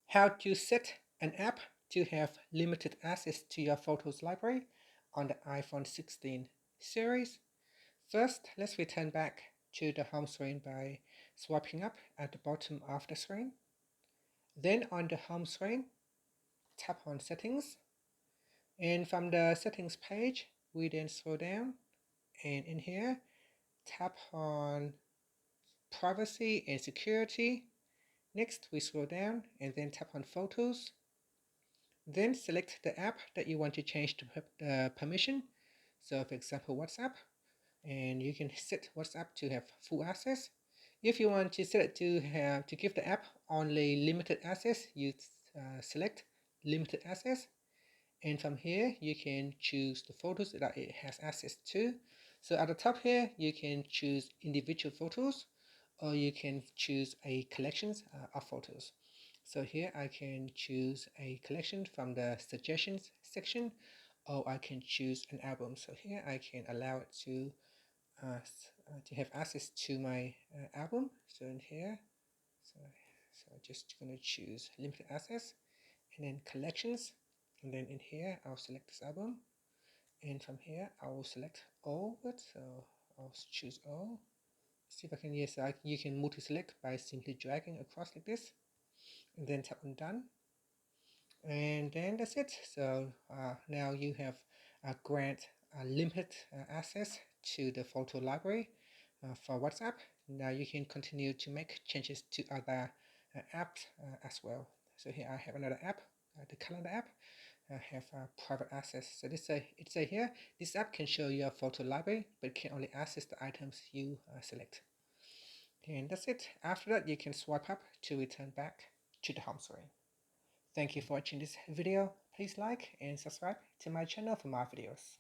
How to set an app to have limited access to your photos library on the iPhone 16 series. First, let's return back to the home screen by swiping up at the bottom of the screen. Then on the home screen, tap on Settings. And from the Settings page, we then scroll down, and in here, tap on Privacy and Security. Next, we scroll down and then tap on Photos. Then select the app that you want to change the permission. So for example, WhatsApp, and you can set WhatsApp to have full access. If you want to set it to give the app only limited access, you select limited access. And from here, you can choose the photos that it has access to. So at the top here, you can choose individual photos, or you can choose a collections of photos. So here I can choose a collection from the suggestions section, or I can choose an album. So here I can allow it to have access to my album. So in here, so I'm just going to choose limited access, and then collections, and then in here I'll select this album, and from here I will select all of it. So I'll choose all. See if I can, yes, you can multi-select by simply dragging across like this, and then tap on done, and then that's it. So now you have grant limited access to the photo library for WhatsApp. Now you can continue to make changes to other apps as well. So here I have another app, the calendar app. I have private access. So it say here, this app can show your photo library, but can only access the items you select. And that's it. After that, you can swipe up to return back to the home screen. Thank you for watching this video. Please like and subscribe to my channel for more videos.